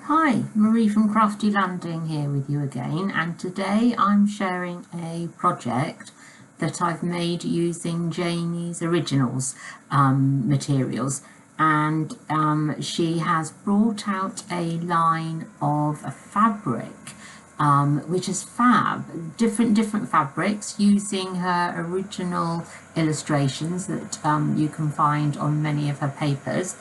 Hi, Marie from Crafty Landing here with you again, and today I'm sharing a project that I've made using Janie's Originals materials, and she has brought out a line of fabric which is fab, different fabrics using her original illustrations that you can find on many of her papers.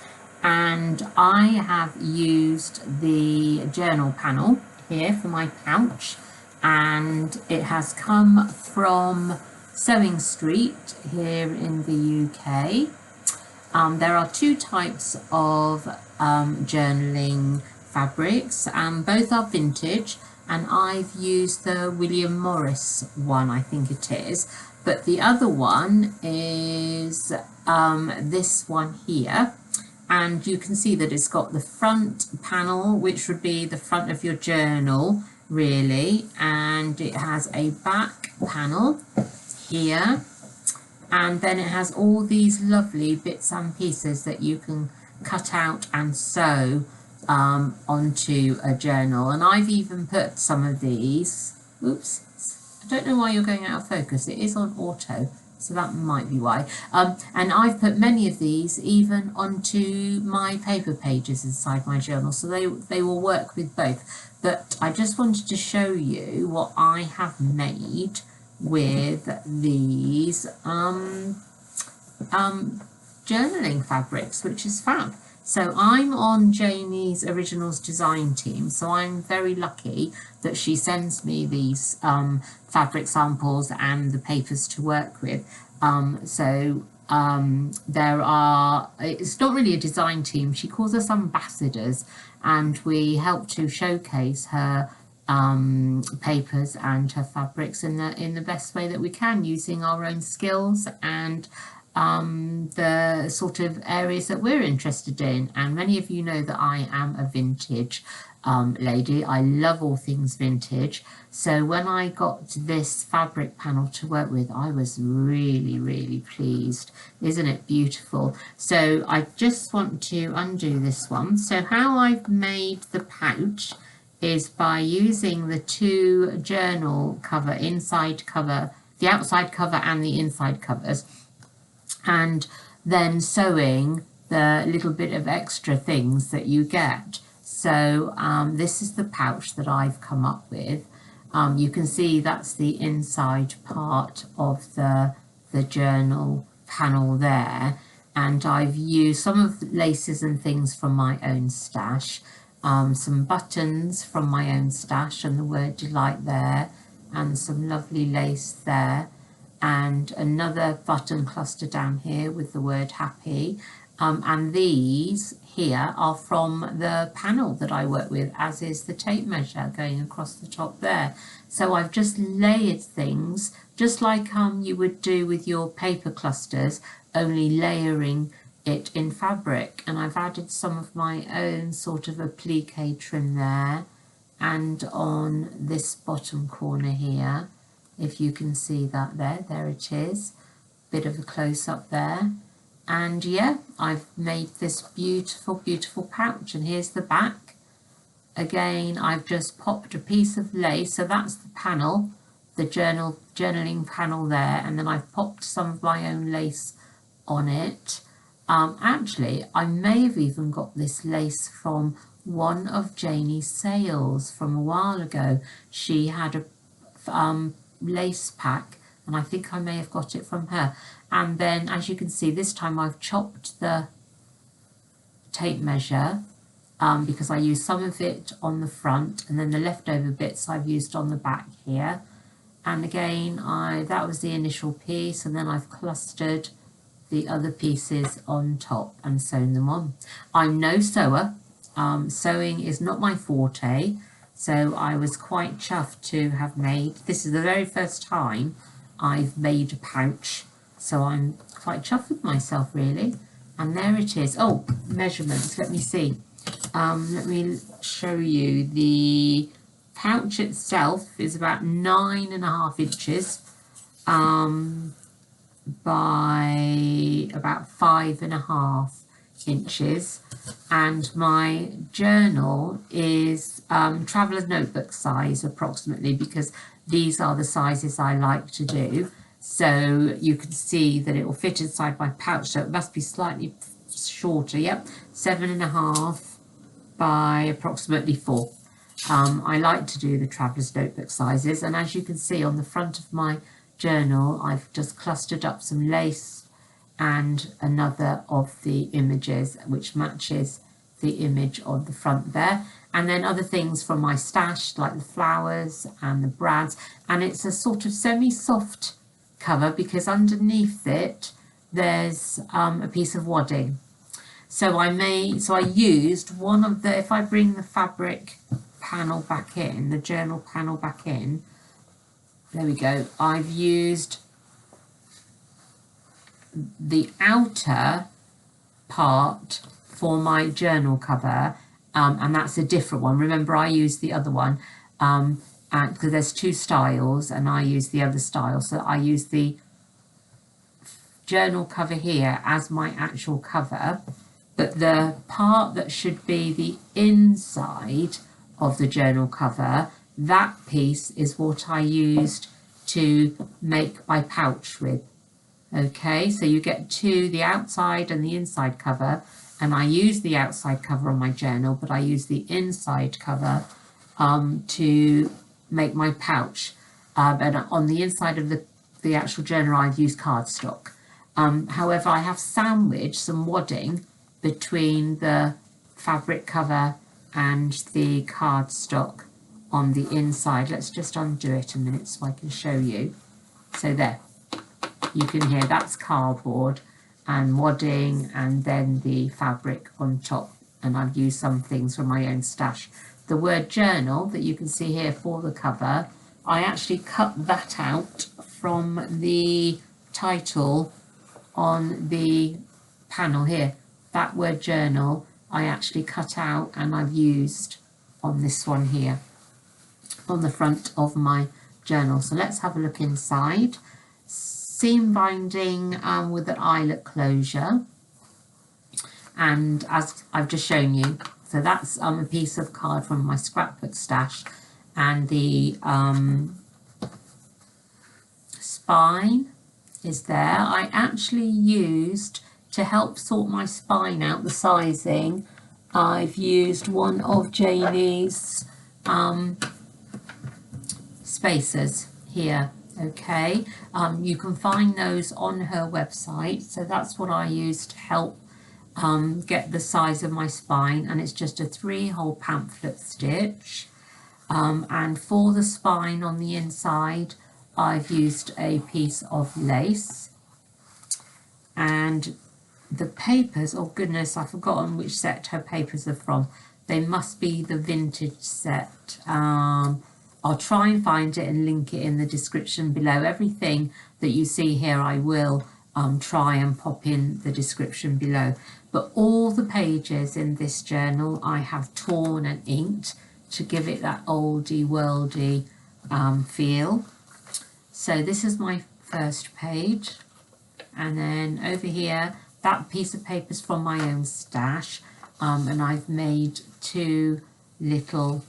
And I have used the journal panel here for my pouch, and it has come from Sewing Street here in the UK. There are two types of journaling fabrics, both are vintage, and I've used the William Morris one, I think it is, but the other one is this one here. And you can see that it's got the front panel, which would be the front of your journal, really. And it has a back panel here. And then it has all these lovely bits and pieces that you can cut out and sew onto a journal. And I've even put some of these, oops, I don't know why you're going out of focus. It is on auto, so that might be why. And I've put many of these even onto my paper pages inside my journal, so they will work with both. But I just wanted to show you what I have made with these journaling fabrics, which is fab. So I'm on Janie's Originals design team, so I'm very lucky that she sends me these fabric samples and the papers to work with. There are, it's not really a design team, she calls us ambassadors, and we help to showcase her papers and her fabrics in the best way that we can, using our own skills and the sort of areas that we're interested in. And many of you know that I am a vintage lady. I love all things vintage. So when I got this fabric panel to work with, I was really pleased. Isn't it beautiful? So I just want to undo this one. So how I've made the pouch is by using the two journal cover, inside cover, the outside cover and the inside covers, and then sewing the little bit of extra things that you get. So this is the pouch that I've come up with. You can see that's the inside part of the journal panel there, and I've used some of the laces and things from my own stash, some buttons from my own stash and the word delight there, and some lovely lace there, and another button cluster down here with the word happy. And these here are from the panel that I work with, as is the tape measure going across the top there. So I've just layered things just like you would do with your paper clusters, only layering it in fabric. And I've added some of my own sort of applique trim there, and on this bottom corner here, if you can see that there it is, bit of a close-up there. And yeah, I've made this beautiful pouch, and here's the back. Again, I've just popped a piece of lace, so that's the panel, the journaling panel there, and then I've popped some of my own lace on it. Actually, I may have even got this lace from one of Janie's sales from a while ago. She had a lace pack, and I think I may have got it from her. And then, as you can see, this time I've chopped the tape measure because I used some of it on the front, and then the leftover bits I've used on the back here. And again, that was the initial piece, and then I've clustered the other pieces on top and sewn them on. I'm no sewer. Sewing is not my forte, so I was quite chuffed to have made, this is the very first time I've made a pouch, so I'm quite chuffed with myself really. And there it is. Oh, measurements, let me see. Let me show you. The pouch itself is about 9.5 inches by about 5.5 inches, and my journal is traveller's notebook size approximately, because these are the sizes I like to do. So you can see that it will fit inside my pouch, so it must be slightly shorter. Yep, 7.5 by approximately 4. I like to do the traveller's notebook sizes, and as you can see on the front of my journal, I've just clustered up some lace and another of the images which matches the image on the front there, and then other things from my stash like the flowers and the brads. And it's a sort of semi-soft cover because underneath it there's a piece of wadding. So I used one of the, if I bring the fabric panel back in, the journal panel back in, there we go, I've used the outer part for my journal cover, and that's a different one. Remember, I used the other one because there's 2 styles and I use the other style. So I use the journal cover here as my actual cover, but the part that should be the inside of the journal cover, that piece is what I used to make my pouch with. Okay, so you get the outside and the inside cover, and I use the outside cover on my journal, but I use the inside cover to make my pouch. And on the inside of the actual journal, I've used cardstock. However, I have sandwiched some wadding between the fabric cover and the cardstock on the inside. Let's just undo it a minute so I can show you. So there, you can hear that's cardboard and wadding, and then the fabric on top, and I've used some things from my own stash. The word journal that you can see here for the cover, I actually cut that out from the title on the panel here. That word journal I actually cut out and I've used on this one here on the front of my journal. So let's have a look inside. Seam binding with an eyelet closure, and as I've just shown you, so that's a piece of card from my scrapbook stash, and the spine is there. I actually used, to help sort my spine out, the sizing, I've used one of Janie's spacers here. Okay, you can find those on her website, so that's what I use to help get the size of my spine, and it's just a 3-hole pamphlet stitch, and for the spine on the inside I've used a piece of lace, and the papers, oh goodness, I've forgotten which set her papers are from. They must be the vintage set. I'll try and find it and link it in the description below. Everything that you see here I will try and pop in the description below. But all the pages in this journal I have torn and inked to give it that oldie worldy feel. So this is my first page, and then over here that piece of paper is from my own stash, and I've made 2 little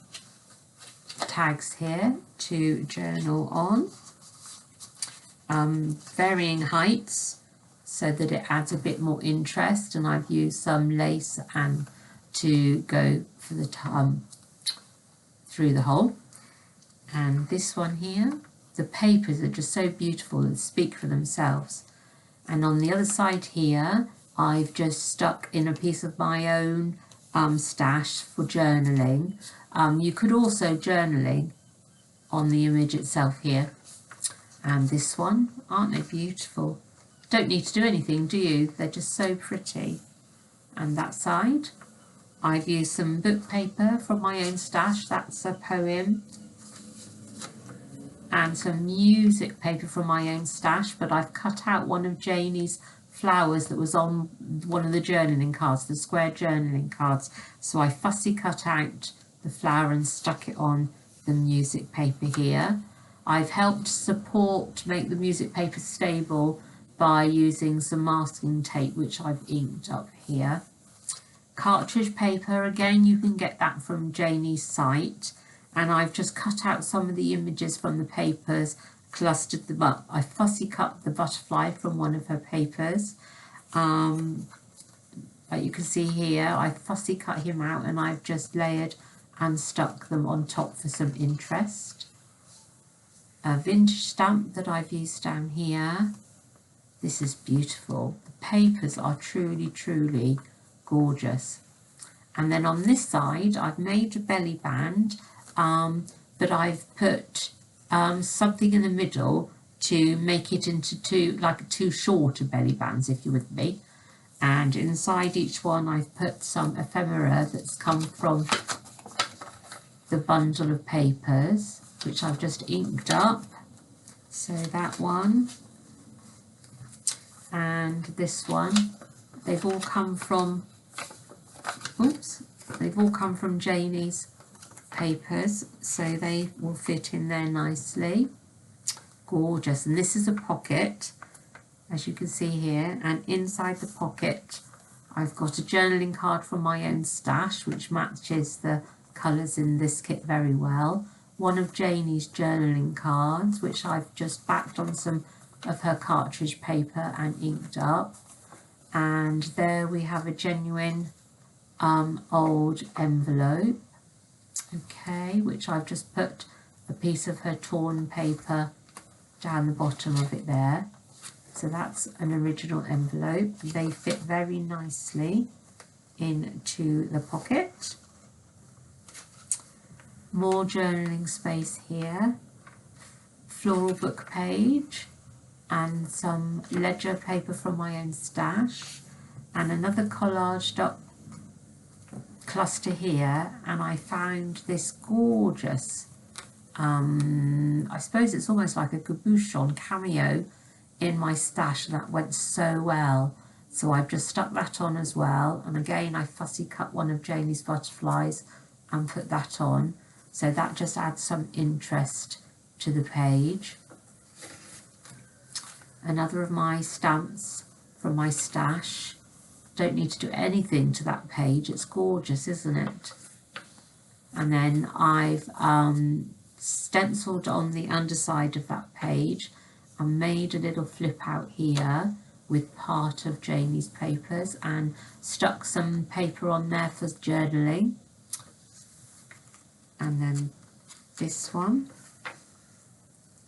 tags here to journal on, varying heights so that it adds a bit more interest, and I've used some lace and to go for the through the hole. And this one here, the papers are just so beautiful and speak for themselves. And on the other side here I've just stuck in a piece of my own stash for journaling. You could also journaling on the image itself here. And this one, aren't they beautiful? Don't need to do anything, do you? They're just so pretty. And that side, I've used some book paper from my own stash, that's a poem, and some music paper from my own stash, but I've cut out one of Janie's flowers that was on one of the journaling cards, the square journaling cards, so I fussy cut out the flower and stuck it on the music paper here. I've helped support, make the music paper stable by using some masking tape which I've inked up here. Cartridge paper, again you can get that from Janie's site, and I've just cut out some of the images from the papers, clustered them up. I fussy cut the butterfly from one of her papers. Like you can see here, I fussy cut him out and I've just layered and stuck them on top for some interest. A vintage stamp that I've used down here. This is beautiful. The papers are truly, truly gorgeous. And then on this side, I've made a belly band, but I've put something in the middle to make it into two shorter belly bands, if you're with me. And inside each one, I've put some ephemera that's come from the bundle of papers, which I've just inked up. So that one and this one, they've all come from, they've all come from Janie's papers, so they will fit in there nicely. Gorgeous. And this is a pocket, as you can see here, and inside the pocket I've got a journaling card from my own stash, which matches the colours in this kit very well. One of Janie's journaling cards, which I've just backed on some of her cartridge paper and inked up. And there we have a genuine old envelope, okay, which I've just put a piece of her torn paper down the bottom of it there. So that's an original envelope. They fit very nicely into the pocket. More journaling space here. Floral book page and some ledger paper from my own stash, and another collaged up cluster here. And I found this gorgeous, I suppose it's almost like a cabochon cameo in my stash that went so well, so I've just stuck that on as well. And again, I fussy cut one of Janie's butterflies and put that on, so that just adds some interest to the page. Another of my stamps from my stash. Don't need to do anything to that page, it's gorgeous, isn't it? And then I've stenciled on the underside of that page and made a little flip out here with part of Janie's papers and stuck some paper on there for journaling. And then this one,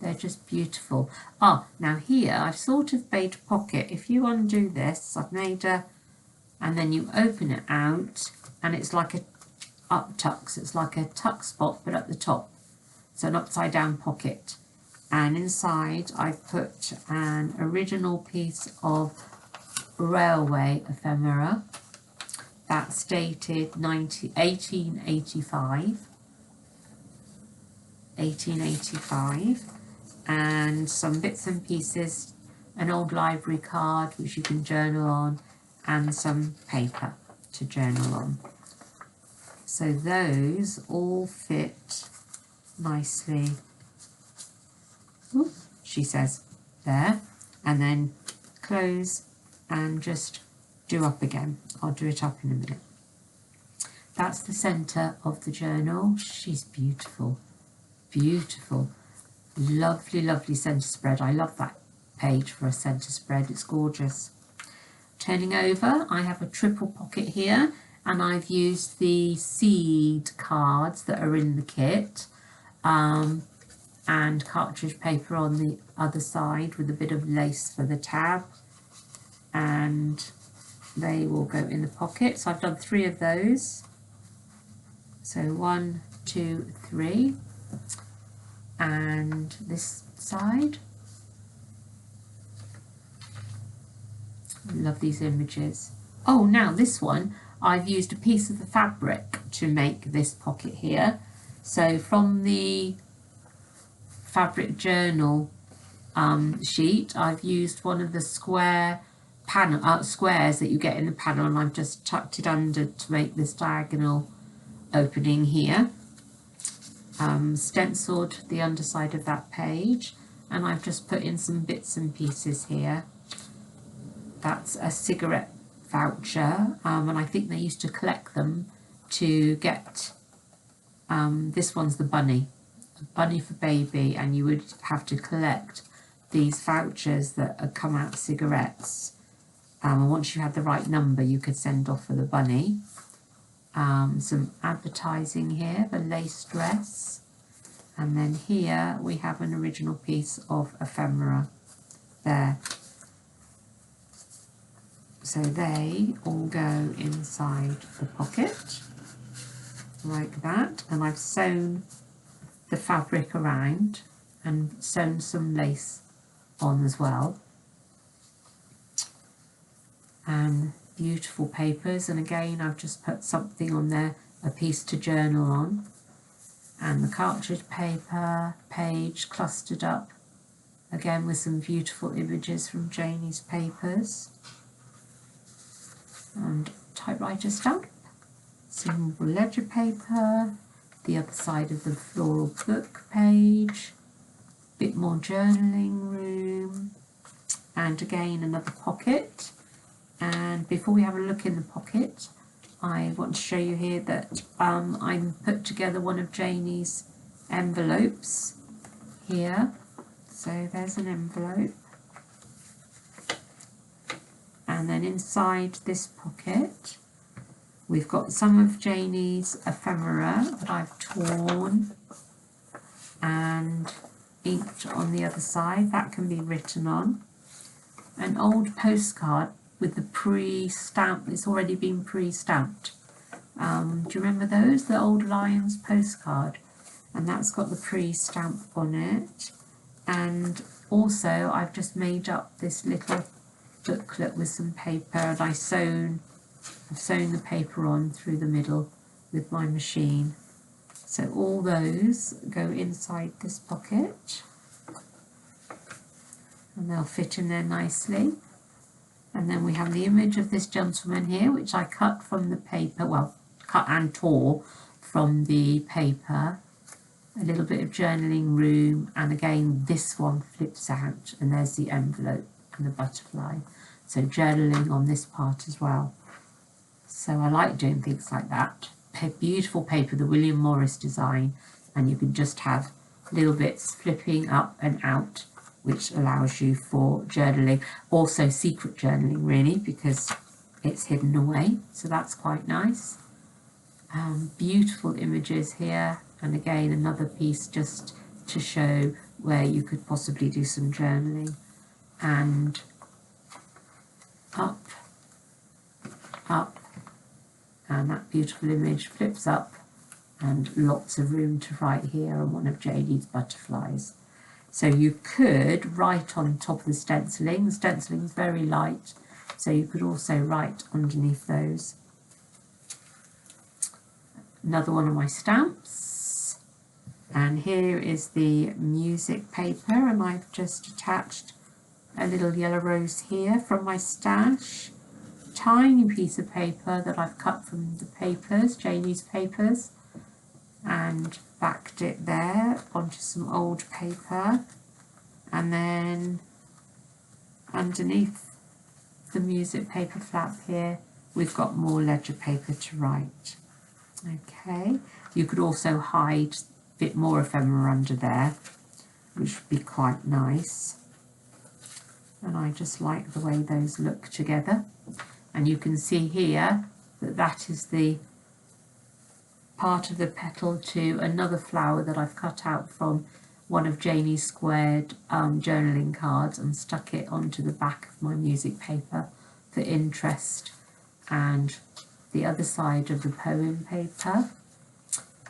they're just beautiful. Oh, now here I've sort of made a pocket. If you undo this, I've made a, and then you open it out and it's like a up tuck, so it's like a tuck spot but at the top, so an upside down pocket. And inside I've put an original piece of railway ephemera that's dated 1885, and some bits and pieces, an old library card which you can journal on, and some paper to journal on. So those all fit nicely, she says, there, and then close and just do up again. I'll do it up in a minute. That's the centre of the journal. She's beautiful, beautiful. Lovely, lovely centre spread. I love that page for a centre spread. It's gorgeous. Turning over, I have a triple pocket here, and I've used the seed cards that are in the kit, and cartridge paper on the other side with a bit of lace for the tab, and they will go in the pocket. So I've done 3 of those. So 1, 2, 3. And this side. Love these images. Oh, now this one, I've used a piece of the fabric to make this pocket here. So from the fabric journal sheet, I've used one of the square panel squares that you get in the panel, and I've just tucked it under to make this diagonal opening here. Stenciled the underside of that page, and I've just put in some bits and pieces here. That's a cigarette voucher, and I think they used to collect them to get, this one's the bunny for baby, and you would have to collect these vouchers that had come out cigarettes, and once you had the right number you could send off for the bunny. Some advertising here, the lace dress, and then here we have an original piece of ephemera there. So they all go inside the pocket like that, and I've sewn the fabric around and sewn some lace on as well. And beautiful papers, and again I've just put something on there, a piece to journal on, and the cartridge paper page clustered up again with some beautiful images from Janie's papers, and typewriter stamp, some ledger paper, the other side of the floral book page, bit more journaling room, and again another pocket. And before we have a look in the pocket, I want to show you here that I put together one of Janie's envelopes here. So there's an envelope, and then inside this pocket we've got some of Janie's ephemera that I've torn and inked on the other side. That can be written on. An old postcard with the pre-stamp, it's already been pre-stamped. Do you remember those? The old Lions postcard, and that's got the pre-stamp on it. And also I've just made up this little booklet with some paper, and I've sewn the paper on through the middle with my machine. So all those go inside this pocket, and they'll fit in there nicely. And then we have the image of this gentleman here, which I cut from the paper, well, cut and tore from the paper. A little bit of journaling room, and again this one flips out, and there's the envelope and the butterfly. So journaling on this part as well. So I like doing things like that. Beautiful paper, the William Morris design, and you can just have little bits flipping up and out, which allows you for journaling. Also secret journaling really, because it's hidden away, so that's quite nice. Beautiful images here, and again another piece just to show where you could possibly do some journaling. And up, up, and that beautiful image flips up, and lots of room to write here on one of Janie's butterflies. So you could write on top of the stenciling. The stenciling is very light, so you could also write underneath those. Another one of my stamps, and here is the music paper, and I've just attached a little yellow rose here from my stash. Tiny piece of paper that I've cut from the papers, Janie's papers, and backed it there onto some old paper. And then underneath the music paper flap here we've got more ledger paper to write. Okay, you could also hide a bit more ephemera under there, which would be quite nice, and I just like the way those look together. And you can see here that that is the part of the petal to another flower that I've cut out from one of Janie's squared journaling cards, and stuck it onto the back of my music paper for interest, and the other side of the poem paper.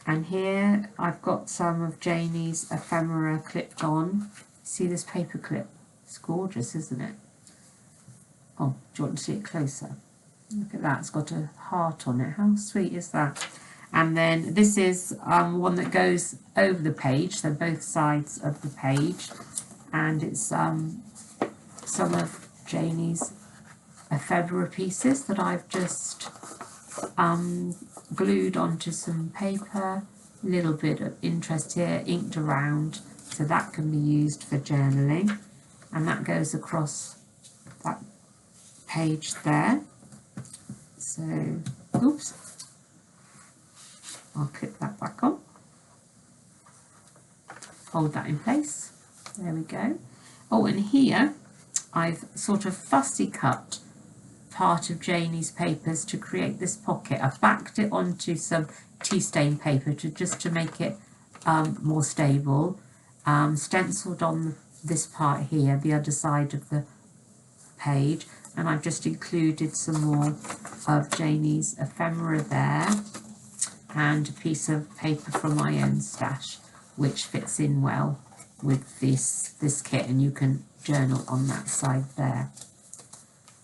And here I've got some of Janie's ephemera clipped on. See this paper clip? It's gorgeous, isn't it? Oh, do you want to see it closer? Look at that, it's got a heart on it. How sweet is that? And then this is one that goes over the page, so both sides of the page, and it's some of Janie's ephemera pieces that I've just glued onto some paper. A little bit of interest here, inked around, so that can be used for journaling, and that goes across that page there. So, oops, I'll clip that back on, hold that in place, there we go. Oh, and here I've sort of fussy cut part of Janie's papers to create this pocket. I've backed it onto some tea stain paper just to make it more stable, stenciled on this part here, the other side of the page, and I've just included some more of Janie's ephemera there, and a piece of paper from my own stash which fits in well with this kit, and you can journal on that side there.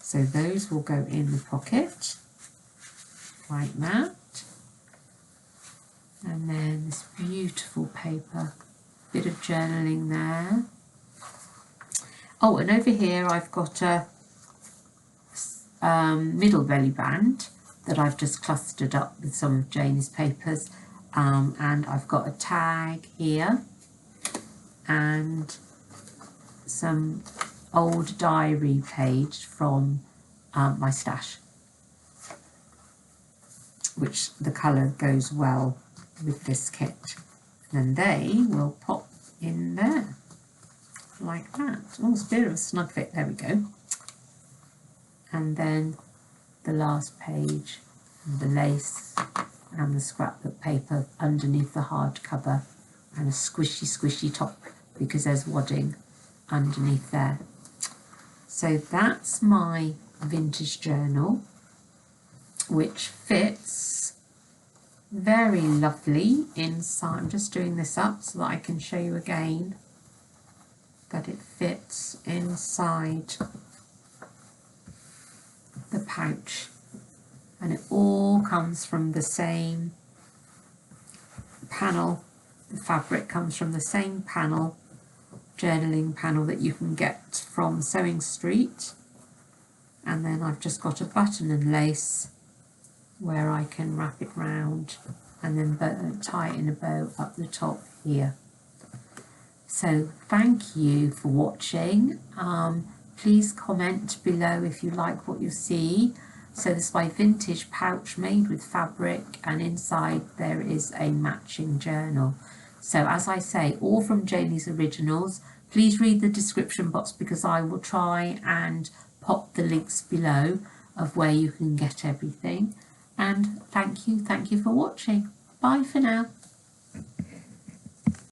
So those will go in the pocket like that, and then this beautiful paper, bit of journaling there. Oh, and over here I've got a middle belly band that I've just clustered up with some of Janie's papers, and I've got a tag here and some old diary page from my stash, which the colour goes well with this kit, and they will pop in there like that. Oh, it's a bit of a snug fit, there we go. And then the last page, the lace and the scrapbook paper underneath the hardcover, and a squishy top because there's wadding underneath there. So that's my vintage journal, which fits very lovely inside. I'm just doing this up so that I can show you again that it fits inside the pouch, and it all comes from the same panel. The fabric comes from the same panel, journaling panel that you can get from Sewing Street, and then I've just got a button and lace where I can wrap it round and then tie it in a bow up the top here. So thank you for watching. Please comment below if you like what you see. So this is my vintage pouch made with fabric, and inside there is a matching journal. So as I say, all from Janie's Originals. Please read the description box because I will try and pop the links below of where you can get everything. And thank you for watching. Bye for now.